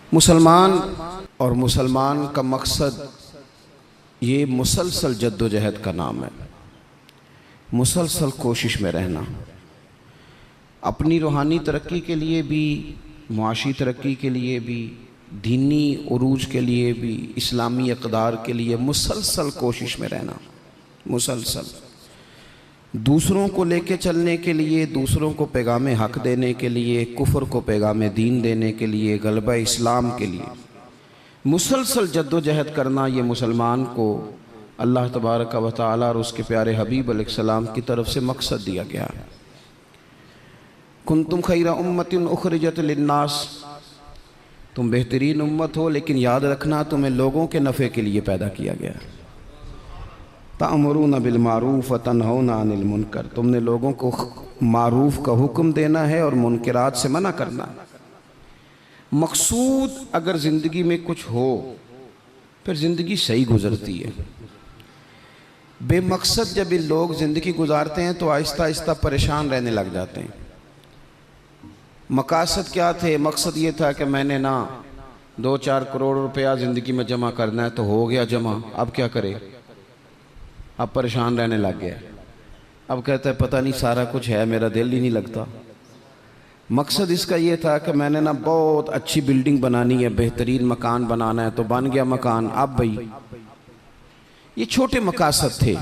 मुसलमान और मुसलमान का मकसद ये मुसलसल जद्दोजहद का नाम है। मुसलसल कोशिश में रहना, अपनी रूहानी तरक्की के लिए भी, मुआशी तरक्की के लिए भी, दीनी उरूज के लिए भी, इस्लामी इक़दार के लिए मुसलसल कोशिश में रहना। मुसलसल दूसरों को लेके चलने के लिए, दूसरों को पैगाम हक़ देने के लिए, कुफ्र को पैगाम दीन देने के लिए, गलबा इस्लाम के लिए मुसलसल जद्दोजहद करना, ये मुसलमान को अल्लाह तबारक व तआला और उसके प्यारे हबीब अलैहिस्सलाम की तरफ से मकसद दिया गया है। कुंतुम खैरा उम्मतिन उखरिजत लिन्नास, तुम बेहतरीन उम्मत हो, लेकिन याद रखना तुम्हें लोगों के नफ़े के लिए पैदा किया गया है। तामुरून बिल मारूफ व तनहौना अनिल मुनकर, तुमने लोगों को मारूफ का हुक्म देना है और मुनकरात से मना करना है। मकसूद अगर ज़िंदगी में कुछ हो फिर ज़िंदगी सही गुज़रती है। बेमकसद जब ये लोग ज़िंदगी गुजारते हैं तो आहिस्ता आहिस्ता परेशान रहने लग जाते हैं। मकासद क्या थे? मकसद ये था कि मैंने ना 2-4 करोड़ रुपया ज़िंदगी में जमा करना है, तो हो गया जमा, अब क्या करे? अब परेशान रहने लग गया। अब कहता है पता नहीं सारा कुछ है, मेरा दिल ही नहीं लगता। मकसद इसका ये था कि मैंने ना बहुत अच्छी बिल्डिंग बनानी है, बेहतरीन मकान बनाना है, तो बन गया मकान। अब भाई ये छोटे मकासद थे।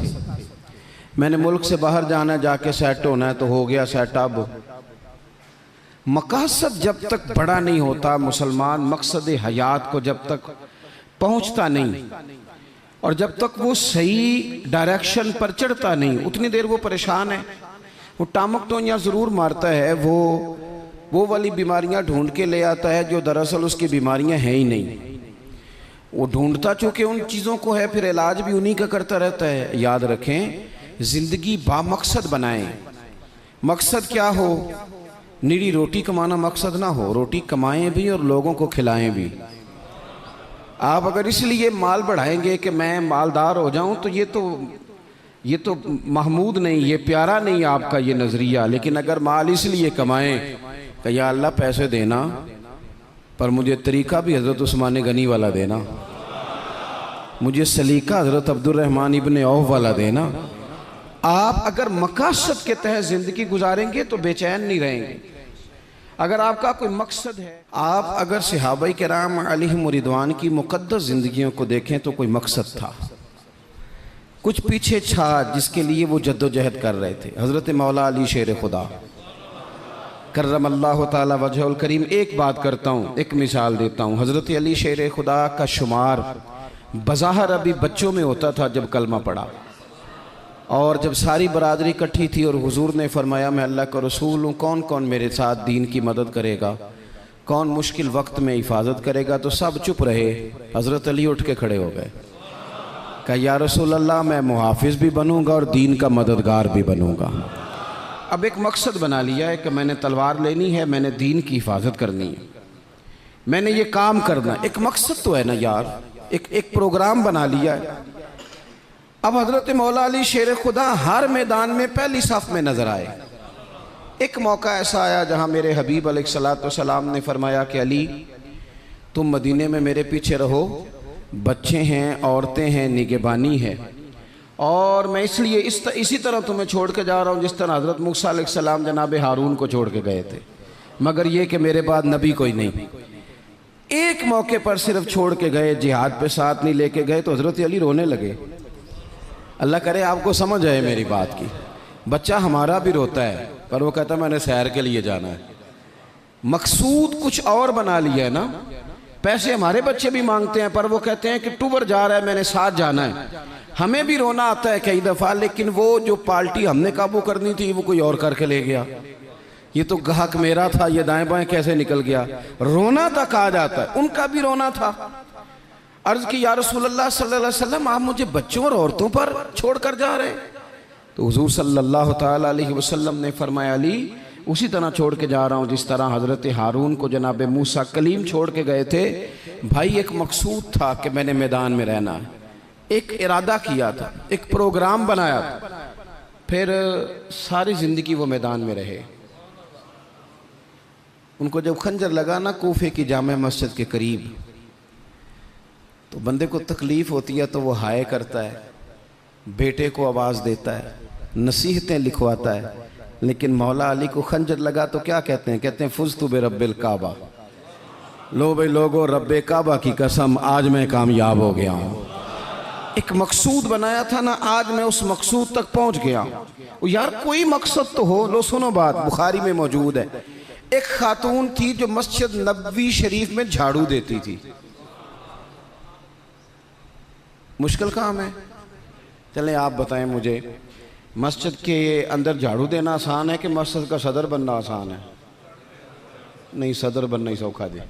मैंने मुल्क से बाहर जाना है, जाके सेट होना है, तो हो गया सेट। अब मकासद जब तक बड़ा नहीं होता, मुसलमान मकसद हयात को जब तक पहुंचता नहीं और जब तक वो सही डायरेक्शन पर चढ़ता नहीं, उतनी देर वो परेशान है। वो टामक टोनियाँ ज़रूर मारता है, वो वाली बीमारियां ढूंढ के ले आता है जो दरअसल उसकी बीमारियां हैं ही नहीं। वो ढूंढता चूँकि उन चीज़ों को है, फिर इलाज भी उन्हीं का करता रहता है। याद रखें, ज़िंदगी बामकसद बनाएं। मकसद क्या हो? निरी रोटी कमाना मकसद ना हो, रोटी कमाएं भी और लोगों को खिलाएं भी। आप अगर इसलिए माल बढ़ाएंगे कि मैं मालदार हो जाऊं, तो ये तो महमूद नहीं, ये प्यारा नहीं आपका ये नज़रिया। लेकिन अगर माल इसलिए कमाएं कि या अल्लाह पैसे देना, पर मुझे तरीक़ा भी हज़रत उस्मान गनी वाला देना, मुझे सलीका हज़रत अब्दुर्रहमान इब्ने औफ वाला देना। आप अगर मकासद के तहत ज़िंदगी गुजारेंगे तो बेचैन नहीं रहेंगे। अगर आपका कोई मकसद है, आप अगर सहाबाए किराम अलैहिम रिदवान की मुक़द्दस ज़िंदगियों को देखें तो कोई मकसद था, कुछ पीछे था जिसके लिए वो जद्दोजहद कर रहे थे। हज़रत मौला अली शेर खुदा करमल्लाहु ताला वजहुल करीम, एक बात करता हूँ, एक मिसाल देता हूँ। हज़रत अली शेर खुदा का शुमार बज़ाहिर अभी बच्चों में होता था जब कलमा पड़ा, और जब सारी बरादरी इकट्ठी थी और हुजूर ने फरमाया मैं अल्लाह का रसूल हूँ, कौन कौन मेरे साथ दीन की मदद करेगा, कौन मुश्किल वक्त में हिफाजत करेगा, तो सब चुप रहे। हज़रत अली उठ के खड़े हो गए, कहा या रसूल अल्लाह, मैं मुहाफिज भी बनूंगा और दीन का मददगार भी बनूंगा। अब एक मकसद बना लिया है कि मैंने तलवार लेनी है, मैंने दीन की हिफाजत करनी है, मैंने ये काम करना। एक मकसद तो है ना यार, एक प्रोग्राम बना लिया है। अब हज़रत मौला अली शेर खुदा हर मैदान में पहली सफ़ में नज़र आए। एक मौका ऐसा आया जहाँ मेरे हबीब अलैहिस्सलाम ने फरमाया कि अली, तुम मदीने में मेरे पीछे रहो, बच्चे हैं, औरतें हैं, निगहबानी है, और मैं इसलिए इसी तरह तुम्हें छोड़ के जा रहा हूँ जिस तरह हज़रत मूसा अलैहिस्सलाम जनाब हारून को छोड़ के गए थे, मगर ये कि मेरे बाद नबी कोई नहीं। एक मौके पर सिर्फ छोड़ के गए, जिहाद पे साथ नहीं लेके गए, तो हज़रत अली रोने लगे। अल्लाह करे आपको समझ आए मेरी बात की। बच्चा हमारा भी रोता है, पर वो कहता है मैंने सैर के लिए जाना है। मकसूद कुछ और बना लिया है ना। पैसे हमारे बच्चे भी मांगते हैं, पर वो कहते हैं कि टूर जा रहा है, मैंने साथ जाना है। हमें भी रोना आता है कई दफ़ा, लेकिन वो जो पार्टी हमने काबू करनी थी वो कोई और करके ले गया। ये तो ग्राहक मेरा था, ये दाएं बाएं कैसे निकल गया। रोना तक आ जाता है, उनका भी रोना था। अर्ज़ की या रसूलल्लाह सल्लल्लाहु अलैहि वसल्लम, आप मुझे बच्चों और औरतों पर छोड़ कर जा रहे हैं? तो हुजूर सल्लल्लाहु ताला अलैहि वसल्लम ने फरमाया, अली उसी तरह छोड़ के जा रहा हूँ जिस तरह हज़रत हारून को जनाब मूसा कलीम छोड़ के गए थे। भाई एक मकसूद था कि मैंने मैदान में रहना है, एक इरादा किया था, एक प्रोग्राम बनाया था, फिर सारी ज़िंदगी वो मैदान में रहे। उनको जब खंजर लगा ना कूफे की जामे मस्जिद के करीब, तो बंदे को तकलीफ़ होती है तो वो हाय करता है, बेटे को आवाज़ देता है, नसीहतें लिखवाता है। लेकिन मौला अली को खंजर लगा तो क्या कहते हैं? कहते हैं फुज़्तु बिरब्बिल काबा, लो भाई लोगो रब्बे काबा की कसम आज मैं कामयाब हो गया हूँ। एक मकसूद बनाया था ना, आज मैं उस मकसूद तक पहुँच गया हूँ। यार कोई मकसद तो हो। लो सुनो बात, बुखारी में मौजूद है। एक खातून थी जो मस्जिद नबवी शरीफ में झाड़ू देती थी। मुश्किल काम है? चलें आप बताएं मुझे, मस्जिद के अंदर झाड़ू देना आसान है कि मस्जिद का सदर बनना आसान है? नहीं, सदर बनना ही सौखा दे,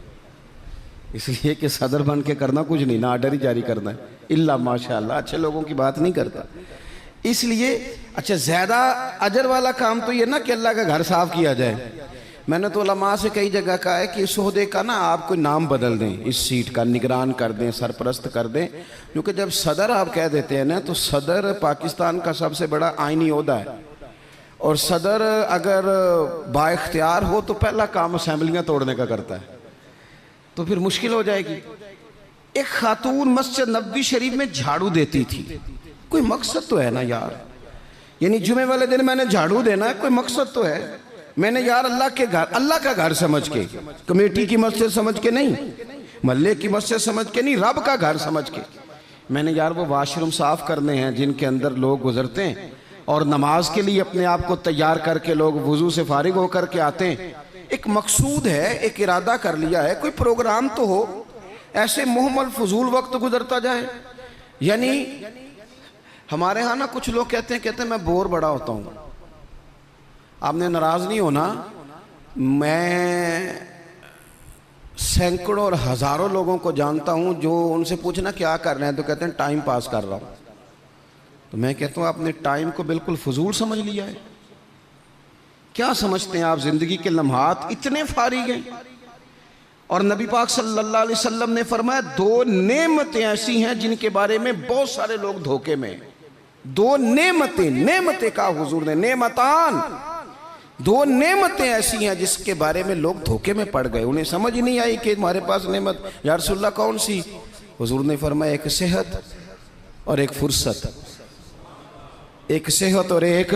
इसलिए कि सदर बन के करना कुछ नहीं ना, आर्डर ही जारी करना है। इल्ला माशाअल्लाह अच्छे लोगों की बात नहीं करता। इसलिए अच्छा ज़्यादा अजर वाला काम तो ये ना कि अल्लाह का घर साफ किया जाए। मैंने तो उलमा से कई जगह कहा है कि इस ओहदे का ना आप कोई नाम बदल दें, इस सीट का निगरान कर दें, सरपरस्त कर दें। क्योंकि जब सदर आप कह देते हैं ना, तो सदर पाकिस्तान का सबसे बड़ा आइनी ओहदा है, और सदर अगर बाइख्तियार हो तो पहला काम असेंबलियाँ तोड़ने का करता है, तो फिर मुश्किल हो जाएगी। एक खातून मस्जिद नबवी शरीफ में झाड़ू देती थी। कोई मकसद तो है ना यार, यानी जुमे वाले दिन मैंने झाड़ू देना है, कोई मकसद तो है। मैंने यार अल्लाह के घर, अल्लाह का घर समझ के, कमेटी की मस्जिद समझ के नहीं, महल्ले की मस्जिद समझ के नहीं, रब का घर समझ के मैंने यार वो वाशरूम साफ करने हैं जिनके अंदर लोग गुजरते हैं और नमाज के लिए अपने आप को तैयार करके लोग वुजू से फारिग होकर के आते हैं। एक मकसूद है, एक इरादा कर लिया है, कोई प्रोग्राम तो हो। ऐसे मुहम्मल फजूल वक्त गुजरता जाए। यानी हमारे यहाँ ना कुछ लोग कहते हैं मैं बोर बड़ा होता हूँ। आपने नाराज़ नहीं होना, मैं सैकड़ों और हज़ारों लोगों को जानता हूँ जो उनसे पूछना क्या कर रहे हैं तो कहते हैं टाइम पास कर रहा हूँ। तो मैं कहता हूँ आपने टाइम को बिल्कुल फजूल समझ लिया है। क्या समझते हैं आप? ज़िंदगी के लम्हात इतने फारिग हैं। और नबी पाक सल्लल्लाहु अलैहि वसल्लम ने फरमाया दो नेमतें ऐसी हैं जिनके बारे में बहुत सारे लोग धोखे में। दो नेमतें, नेमतें का हुजूर ने नेमतान, दो नेमतें ऐसी हैं जिसके बारे में लोग धोखे में पड़ गए। उन्हें समझ ही नहीं आई कि हमारे पास नेमत या रसूलल्लाह कौन सी? हुजूर ने फरमाया एक सेहत और एक फुर्सत, एक सेहत और एक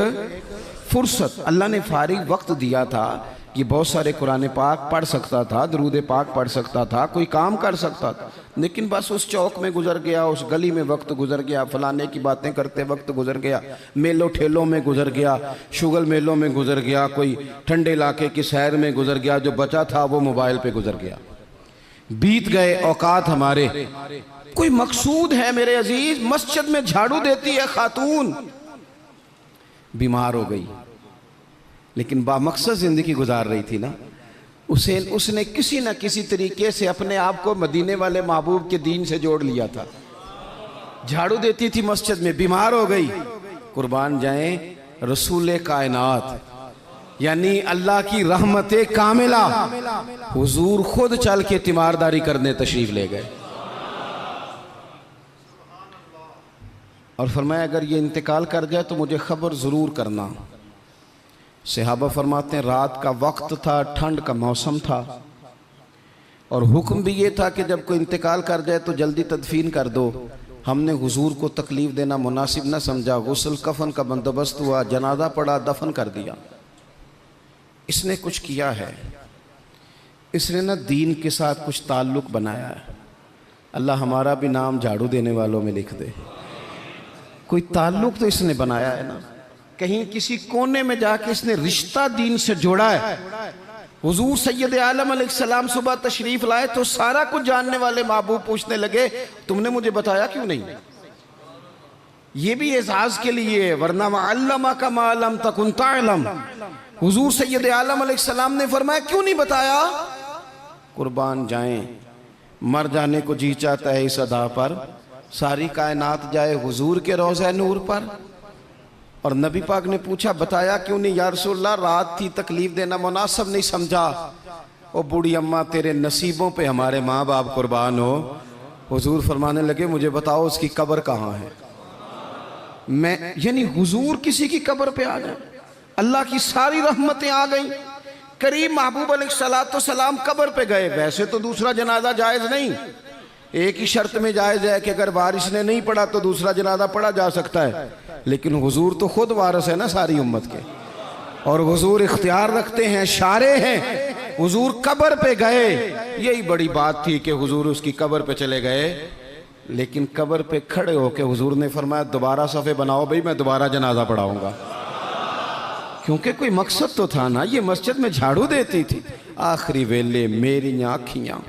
फुर्सत। अल्लाह ने फारिग वक्त दिया था कि बहुत सारे कुरान पाक पढ़ सकता था, दरूद पाक पढ़ सकता था, कोई काम कर सकता था, लेकिन बस उस चौक में गुजर गया, उस गली में वक्त गुजर गया, फलाने की बातें करते वक्त गुजर गया, मेलों ठेलों में गुजर गया, शुगल मेलों में गुजर गया, कोई ठंडे इलाके की सैर में गुजर गया, जो बचा था वो मोबाइल पे गुजर गया। बीत गए औकात हमारे। कोई मकसूद है मेरे अजीज? मस्जिद में झाड़ू देती है खातून, बीमार हो गई लेकिन बामकसद जिंदगी गुजार रही थी ना। उसने किसी न किसी तरीके से अपने आप को मदीने वाले महबूब के दीन से जोड़ लिया था। झाड़ू देती थी मस्जिद में, बीमार हो गई। कुर्बान जाएं रसूल कायनात यानी अल्लाह की रहमत कामिला, हुजूर खुद चल के तीमारदारी करने तशरीफ ले गए और फरमाया अगर ये इंतकाल कर जाए तो मुझे खबर ज़रूर करना। सहाबा फरमाते हैं रात का वक्त था, ठंड का मौसम था और हुक्म भी ये था कि जब कोई इंतकाल कर जाए तो जल्दी तदफीन कर दो। हमने हुजूर को तकलीफ़ देना मुनासिब न समझा, गुस्ल कफन का बंदोबस्त हुआ, जनाजा पड़ा, दफन कर दिया। इसने कुछ किया है, इसने ना दीन के साथ कुछ ताल्लुक़ बनाया है। अल्लाह हमारा भी नाम झाड़ू देने वालों में लिख दे। कोई ताल्लुक़ तो इसने बनाया है ना, कहीं किसी कोने में जाके इसने रिश्ता दीन से जोड़ा है। हुजूर सैयद आलम अलैहिस्सलाम सुबह तशरीफ लाए तो सारा कुछ जानने वाले महबूब पूछने लगे तुमने मुझे बताया क्यों नहीं? ये भी एजाज के लिए, वरना अल्लमा का मालम तकुन तालम। हुजूर सैयद आलम अलैहिस्सलाम ने फरमाया क्यों नहीं बताया? कुर्बान जाएं, मर जाने को जी चाहता है इस अदा पर, सारी कायनात जाए हुजूर के रोज़े नूर पर। और नबी पाक ने पूछा बताया क्यों नहीं? या रसूलल्लाह रात थी, तकलीफ देना मुनासिब नहीं समझा। ओ बूढ़ी अम्मा तेरे नसीबों पे हमारे माँ बाप कुर्बान हो। हुजूर फरमाने लगे मुझे बताओ उसकी कब्र कहाँ है? मैं यानी हुजूर किसी की कब्र पे आ जाए, अल्लाह की सारी रहमतें आ गई। करीम महबूब अलैहिस्सलाम कब्र पे गए। वैसे तो दूसरा जनाजा जायज़ नहीं, एक ही शर्त में जायज़ है कि अगर वारिस ने नहीं पढ़ा तो दूसरा जनाजा पढ़ा जा सकता है, लेकिन हुजूर तो खुद वारिस है ना सारी उम्मत के, और हुजूर इख्तियार रखते हैं, शारे हैं। हुजूर कब्र पे गए, यही बड़ी बात थी कि हुजूर उसकी कब्र पे चले गए, लेकिन कब्र पे खड़े होके हुजूर ने फरमाया दोबारा सफ़े बनाओ भाई, मैं दोबारा जनाजा पढ़ाऊंगा। क्योंकि कोई मकसद तो था ना, ये मस्जिद में झाड़ू देती थी। आखिरी वेले मेरी आखियां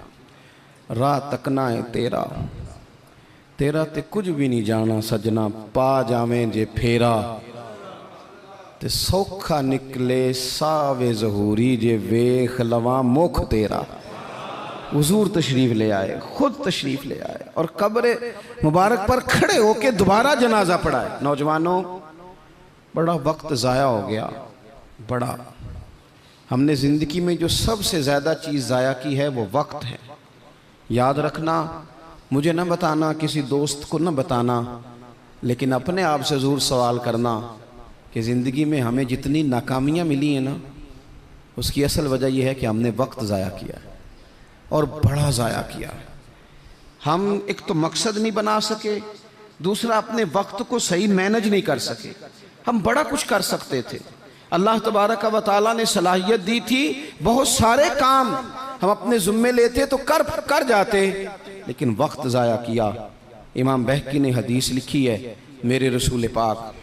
राह तकना है तेरा, तेरा ते कुछ भी नहीं जाना सजना, पा जावें जे फेरा ते सौखा निकले सावे जहूरी, जे वेख लवा मुख तेरा। हुजूर तशरीफ ले आए, खुद तशरीफ ले आए और कब्र मुबारक पर खड़े होके दोबारा जनाजा पढ़ाए। नौजवानों, बड़ा वक्त ज़ाया हो गया, बड़ा। हमने ज़िंदगी में जो सबसे ज़्यादा चीज़ ज़ाया की है वो वक्त है। याद रखना, मुझे न बताना, किसी दोस्त को न बताना, लेकिन अपने आप से ज़रूर सवाल करना कि ज़िंदगी में हमें जितनी नाकामियाँ मिली हैं ना, उसकी असल वजह यह है कि हमने वक्त ज़ाया किया है, और बड़ा ज़ाया किया है। हम एक तो मकसद नहीं बना सके, दूसरा अपने वक्त को सही मैनेज नहीं कर सके। हम बड़ा कुछ कर सकते थे, अल्लाह तबारक व तआला ने सलाहियत दी थी, बहुत सारे काम हम अपने ज़िम्मे लेते तो कर जाते, लेकिन वक्त ज़ाया किया। इमाम बहकी ने हदीस लिखी है, मेरे रसूल पाक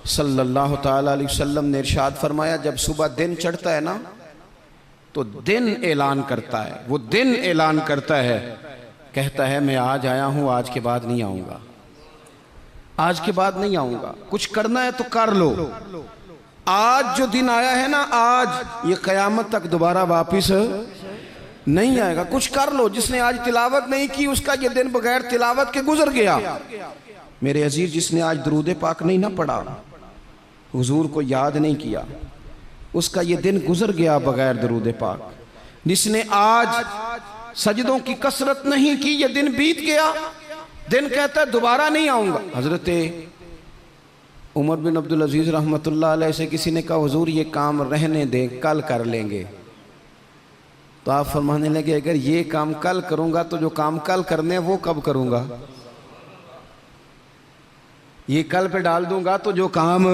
सल्लल्लाहु ताला अलैहि वसल्लम ने इरशाद फरमाया, जब सुबह दिन चढ़ता है ना तो दिन ऐलान करता है, वो दिन ऐलान करता है, कहता है मैं आज आया हूँ, आज के बाद नहीं आऊँगा, आज के बाद नहीं आऊँगा। कुछ करना है तो कर लो, आज जो दिन आया है ना, आज ये क़यामत तक दोबारा वापिस नहीं आएगा। कुछ कर लो। जिसने आज तिलावत नहीं की उसका ये दिन बगैर तिलावत के गुजर गया। मेरे अजीज, जिसने आज दरूद पाक नहीं ना पढ़ा, हुजूर को याद नहीं किया, उसका ये दिन गुजर गया बगैर दरूद पाक। जिसने आज सजदों की कसरत नहीं की, ये दिन बीत गया। दिन कहता है दोबारा नहीं आऊँगा। हज़रत उमर बिन अब्दुल अजीज़ रहमतुल्लाह अलैह से किसी ने कहा, हुजूर ये काम रहने दें, कल कर लेंगे। तो आप फरमाने लगे, अगर ये काम कल करूँगा तो जो काम कल करने वो कब करूँगा? ये कल पे डाल दूंगा तो जो काम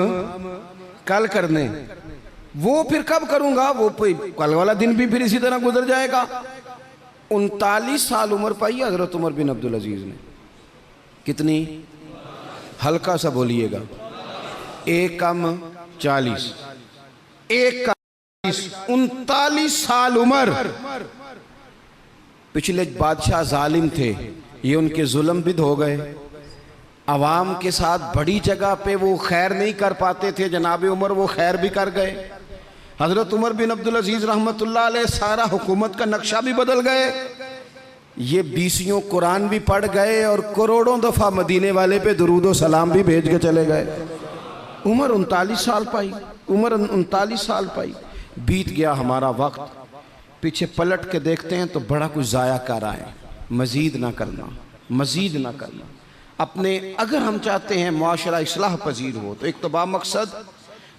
कल करने वो फिर कब करूँगा? वो कल वाला दिन भी फिर इसी तरह गुजर जाएगा। 39 साल उम्र पाई हज़रत उमर बिन अब्दुल अजीज़ ने। कितनी? हल्का सा बोलिएगा। 1 कम 40, 1 कम 40, 39 साल उम्र। पिछले बादशाह जालिम थे, ये उनके जुल्म बिद हो गए। आवाम के साथ बड़ी जगह पे वो खैर नहीं कर पाते थे, जनाब उमर वो खैर भी कर गए। हज़रत उमर बिन अब्दुल अजीज़ रहमतुल्लाह अलैह सारा हुकूमत का नक्शा भी बदल गए। ये 20 कुरान भी पढ़ गए और करोड़ों दफ़ा मदीने वाले पे दुरूद व सलाम भी भेज के चले गए। उम्र 39 साल पाई, उम्र 39 साल पाई। बीत गया हमारा वक्त। पीछे पलट के देखते हैं तो बड़ा कुछ ज़ाया कर आए। मज़ीद ना करना, मज़ीद ना करना। अपने अगर हम चाहते हैं मुआशरा इस्लाह पजीर हो तो एक तो बामकसद,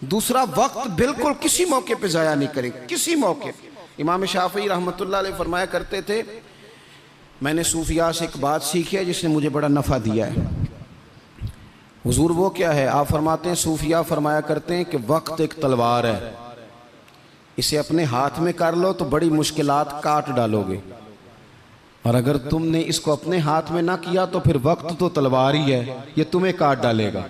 दूसरा वक्त बिल्कुल किसी मौके पे ज़ाया नहीं करें, किसी मौके। इमाम शाफ़ी रहमतुल्लाह अलैह फरमाया करते थे, मैंने सूफिया से एक बात सीखी है जिसने मुझे बड़ा नफ़ा दिया है। हुजूर वो क्या है? आप फरमाते हैं, सूफिया फरमाया करते हैं कि वक्त एक तलवार है, इसे अपने हाथ में कर लो तो बड़ी मुश्किलात काट डालोगे, और अगर तुमने इसको अपने हाथ में ना किया तो फिर वक्त तो तलवार ही है, ये तुम्हें काट डालेगा,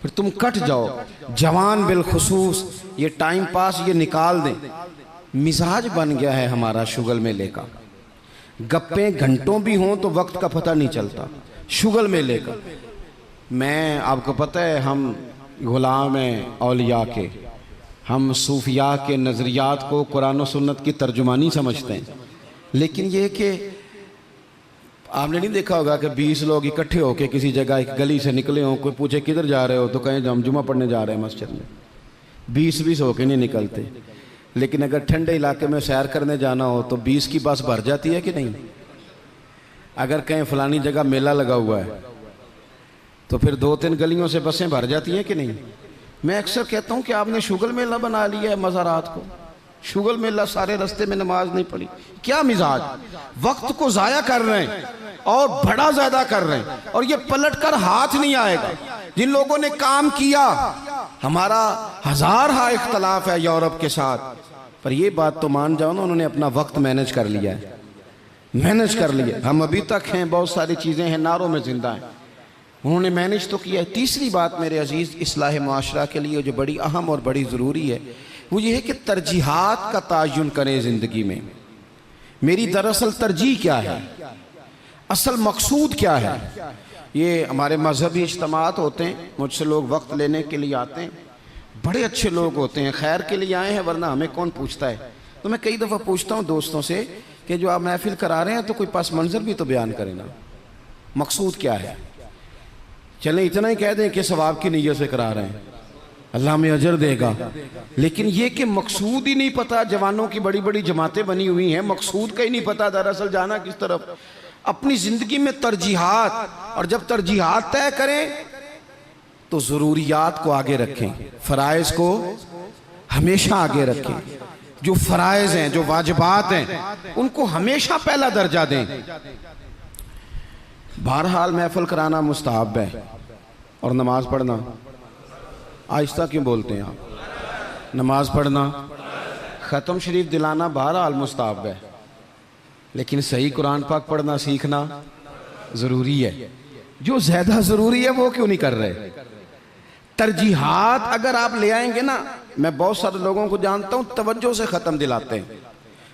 फिर तुम कट जाओ। जवान बिलखुसूस ये टाइम पास ये निकाल दें। मिजाज बन गया है हमारा शुगल मेले का। गप्पे घंटों भी हों तो वक्त का पता नहीं चलता। शुगल मेले का, मैं आपको पता है हम गुलाम हैं औलिया के, हम सूफिया के नज़रियात को कुरान और सुन्नत की तर्जुमानी समझते हैं। लेकिन ये कि आपने नहीं देखा होगा कि 20 लोग इकट्ठे होकर किसी जगह एक गली से निकले हों, कोई पूछे किधर जा रहे हो तो कहें हम जुमा पढ़ने जा रहे हैं मस्जिद में। 20-20 होके नहीं निकलते। लेकिन अगर ठंडे इलाके में सैर करने जाना हो तो 20 की बस भर जाती है कि नहीं? अगर कहीं फलानी जगह मेला लगा हुआ है तो फिर 2-3 गलियों से बसें भर जाती हैं कि नहीं? मैं अक्सर कहता हूँ कि आपने शुगल मेला बना लिया है मज़ारात को। शुगल मेला सारे रास्ते में नमाज नहीं पढ़ी, क्या मिजाज, वक्त को जाया कर रहे हैं और बड़ा ज्यादा कर रहे हैं, और ये पलट कर हाथ नहीं आएगा। जिन लोगों ने काम किया, हमारा हजार हा इख्तलाफ है यूरोप के साथ, पर ये बात तो मान जाओ ना, उन्होंने अपना वक्त मैनेज कर लिया है, मैनेज कर लिया। हम अभी तक हैं, बहुत सारी चीजें हैं, नारों में जिंदा हैं, उन्होंने मैनेज तो किया है। तीसरी बात मेरे अजीज इस्लाह माशरा के लिए जो बड़ी अहम और बड़ी ज़रूरी है, वो ये है कि तरजीहात का तायुन करें ज़िंदगी में। मेरी दरअसल तरजीह क्या है, असल मकसूद क्या है। ये हमारे मजहबी इज्तिमात होते हैं, मुझसे लोग वक्त लेने के लिए आते हैं, बड़े अच्छे लोग होते हैं, खैर के लिए आए हैं, वरना हमें कौन पूछता है। तो मैं कई दफ़ा पूछता हूँ दोस्तों से कि जो आप महफिल करा रहे हैं तो कोई पस मंज़र भी तो बयान करें ना, मकसूद क्या है। चलें इतना ही कह दें कि सवाब की नीयत से करा रहे हैं, अल्लाह में अजर देगा, लेकिन ये कि मकसूद ही नहीं पता। जवानों की बड़ी बड़ी जमातें बनी हुई हैं, मकसूद का ही नहीं पता दरअसल जाना किस तरफ। अपनी ज़िंदगी में तरजीहात, और जब तरजीहात तय करें तो ज़रूरियात को आगे रखें, फ़राइज़ को हमेशा आगे रखें। जो फ़राइज़ हैं, जो वाजिबात हैं, उनको हमेशा पहला दर्जा दें। बहरहाल महफिल कराना मुस्ताहब है और नमाज पढ़ना, आहिस्ता क्यों बोलते हैं आप, नमाज पढ़ना, ख़त्म शरीफ दिलाना बहरहाल मुस्ताहब है, लेकिन सही कुरान पाक पढ़ना सीखना ज़रूरी है। जो ज़्यादा ज़रूरी है वो क्यों नहीं कर रहे। तरजीहात अगर आप ले आएंगे ना, मैं बहुत सारे लोगों को जानता हूँ तवज्जो से ख़त्म दिलाते हैं,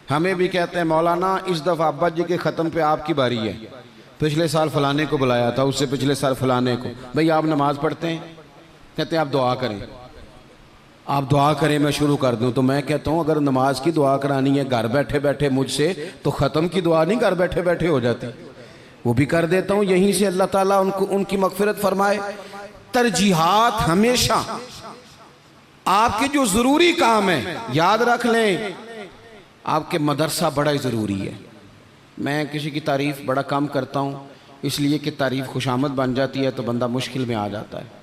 हमें भी कहते हैं मौलाना इस दफ़ा अब्बा जी के ख़त्म पे आपकी बारी है, पिछले साल फलाने को बुलाया था, उससे पिछले साल फलाने को। भाई आप नमाज पढ़ते हैं, कहते हैं आप दुआ करें, आप दुआ करें मैं शुरू कर दूं। तो मैं कहता हूं अगर नमाज की दुआ करानी है घर बैठे बैठे मुझसे, तो ख़त्म की दुआ नहीं घर बैठे बैठे हो जाती, वो भी कर देता हूं, यहीं से अल्लाह ताला उनको उनकी मगफिरत फरमाए। तरजीहात हमेशा आपके जो ज़रूरी काम है, याद रख लें आपके मदरसा बड़ा ही ज़रूरी है। मैं किसी की तारीफ़ बड़ा कम करता हूँ, इसलिए कि तारीफ़ खुशामद बन जाती है तो बंदा मुश्किल में आ जाता है।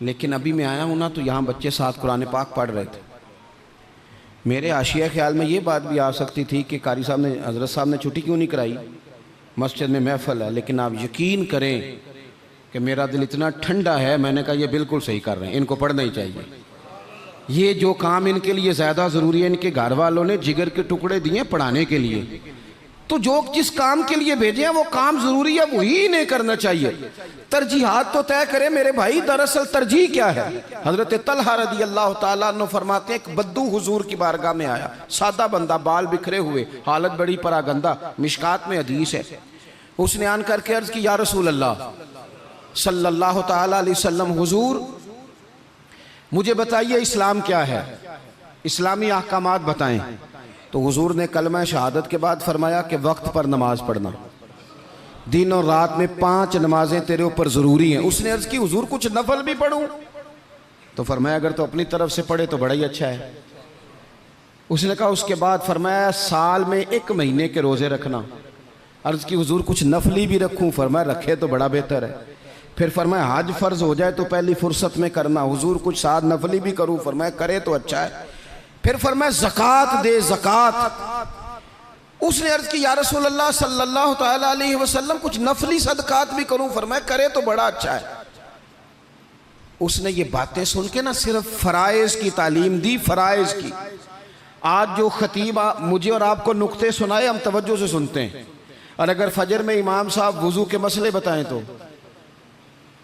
लेकिन अभी मैं आया हूँ ना, तो यहाँ बच्चे साथ कुरान पाक पढ़ रहे थे। मेरे आशिया ख्याल में ये बात भी आ सकती थी कि कारी साहब ने, हज़रत साहब ने छुट्टी क्यों नहीं कराई, मस्जिद में महफिल है। लेकिन आप यकीन करें कि मेरा दिल इतना ठंडा है, मैंने कहा ये बिल्कुल सही कर रहे हैं, इनको पढ़ना ही चाहिए। ये जो काम इनके लिए ज़्यादा ज़रूरी है, इनके घर वालों ने जिगर के टुकड़े दिए पढ़ाने के लिए, तो जो जिस काम के लिए भेजे हैं वो काम ज़रूरी है, वही इन्हें करना चाहिए। तरजीहात तो तय करें मेरे भाई, दरअसल तरजीह क्या है। हज़रत तलहा रज़ी अल्लाह ताला अन्हु फरमाते हैं, एक बद्दू हुजूर की बारगाह में आया, सादा बंदा, बाल बिखरे हुए, हालत बड़ी परागंदा, मिशकात में हदीस है। उसने आन करके अर्ज़ की, या रसूल अल्लाह सल्लल्लाहु ताला अलैहि वसल्लम, हुजूर मुझे बताइए इस्लाम क्या है, इस्लामी अहकामात बताएं। तो हुजूर ने कलमा शहादत के बाद फरमाया कि वक्त पर नमाज पढ़ना, दिन और रात में 5 नमाजें तेरे ऊपर ज़रूरी हैं। उसने अर्ज़ की हुजूर कुछ नफल भी पढ़ूं? तो फरमाया अगर तो अपनी तरफ से पढ़े तो बड़ा ही अच्छा है। उसने कहा, उसके बाद फरमाया साल में 1 महीने के रोज़े रखना। अर्ज़ की हुजूर कुछ नफली भी रखूँ? फरमाया रखे तो बड़ा बेहतर है। फिर फरमाया हज फ़र्ज़ हो जाए तो पहली फुर्सत में करना। हुजूर कुछ साथ नफली भी करूँ? फरमाया करे तो अच्छा है। फिर फरमाया ज़कात दे, ज़कात। उसने अर्ज़ की, या रसूल अल्लाह सल्लल्लाहु ताला अलैहि वसल्लम कुछ नफली सदकात भी करूं? फरमाया करे तो बड़ा अच्छा है। उसने ये बातें सुन के ना सिर्फ फ़राइज़ की तालीम दी, फ़राइज़ की। आज जो खतीब मुझे और आपको नुक्ते सुनाए हम तवज्जो से सुनते हैं, और अगर फजर में इमाम साहब वुज़ू के मसले बताएं तो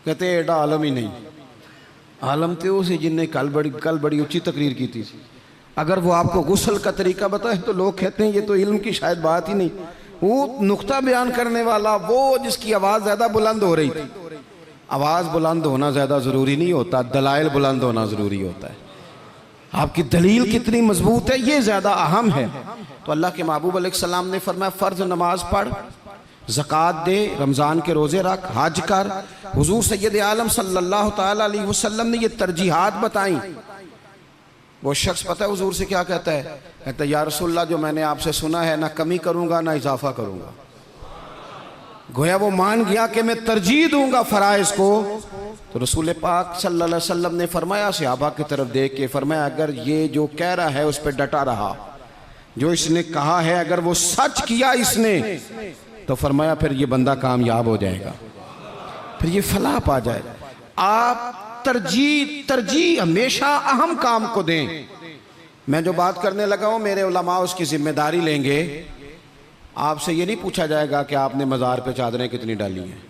कहते हैं एडा आलम ही नहीं। आलम तो उसे जिनने कल बड़ी ऊँची तकरीर की थी। अगर वो आपको गुस्ल का तरीका बताए तो लोग कहते हैं ये तो इल्म की शायद बात ही नहीं। वो नुक्ता बयान करने वाला, वो जिसकी आवाज़ ज़्यादा बुलंद हो रही थी। आवाज़ बुलंद होना ज़्यादा ज़रूरी नहीं होता, दलाइल बुलंद होना ज़रूरी होता है। आपकी दलील कितनी मजबूत है ये ज़्यादा अहम है। तो अल्लाह के महबूब अलैहिस्सलाम ने फरमाया फ़र्ज़ नमाज पढ़, ज़कात दे, रमज़ान के रोज़े रख, हज कर। हुज़ूर सैयद आलम सल्लल्लाहु ताला अलैहि वसल्लम ने ये तरजीहात बताई। वो शख्स पता है हुजूर से क्या कहता है? कहता है या रसूलल्लाह जो मैंने आपसे सुना है ना कमी करूँगा ना इजाफा करूँगा। गोया वो मान गया कि मैं तरजीह दूंगा फ़राइज़ को। तो रसूल पाक सल्लल्लाहु अलैहि वसल्लम ने फरमाया, सहाबा की तरफ देख के फरमाया, अगर ये जो कह रहा है उस पर डटा रहा जो इसने कहा है अगर वो सच किया इसने, तो फरमाया फिर ये बंदा कामयाब हो जाएगा, फिर ये फलाह पा जाएगा। आप तरजीह हमेशा अहम काम को दें। मैं जो बात करने लगा हूं मेरे उलमा उसकी जिम्मेदारी लेंगे। आपसे ये नहीं पूछा जाएगा कि आपने मज़ार पे चादरें कितनी डाली हैं,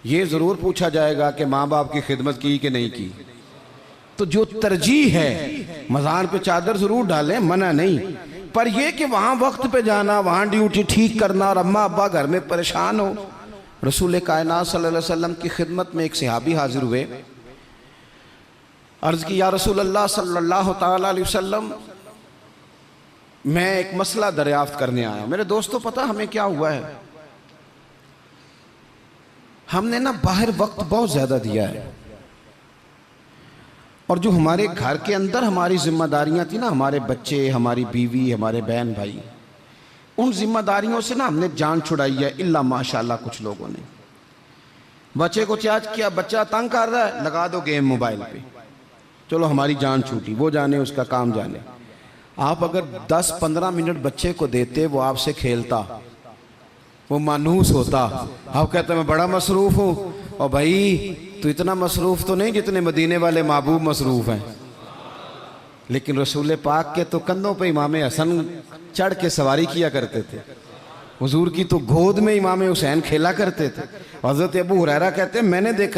ये ज़रूर पूछा जाएगा कि माँ बाप की खिदमत की कि नहीं की। तो जो तरजीह है, मज़ार पे चादर ज़रूर डालें, मना नहीं, पर यह कि वहाँ वक्त पे जाना, वहाँ ड्यूटी ठीक करना और अम्मा अब्बा घर में परेशान हो। रसूल कायनात सल्लल्लाहु अलैहि वसल्लम की खिदमत में एक सहाबी हाजिर हुए, अर्ज़ की या रसूल अल्लाह सल्लल्लाहु ताला अलैहि वसल्लम, मैं एक मसला दरियाफ्त करने आया। मेरे दोस्तों पता हमें क्या हुआ है, हमने ना बाहर वक्त बहुत ज़्यादा दिया है, और जो हमारे घर के अंदर हमारी जिम्मेदारियां थी ना, हमारे बच्चे, हमारी बीवी, हमारे बहन भाई, उन जिम्मेदारियों से ना हमने जान छुड़ाई है। इल्ला माशाल्लाह कुछ लोगों ने बच्चे को चार्ज किया, बच्चा तंग कर रहा है, लगा दो गेम मोबाइल पे, चलो हमारी जान छूटी, वो जाने उसका काम जाने। आप अगर 10-15 मिनट बच्चे को देते, वो आपसे खेलता, वो मानूस होता। आप कहते मैं बड़ा मसरूफ़ हूँ, और भाई तो इतना मसरूफ़ तो नहीं जितने मदीने वाले महबूब मसरूफ़ हैं। लेकिन रसूल पाक के तो कंधों पे इमाम हसन चढ़ के सवारी किया करते थे, हुजूर की तो गोद में इमाम हुसैन खेला करते थे। हज़रत अबू हुरैरा कहते हैं मैंने देखा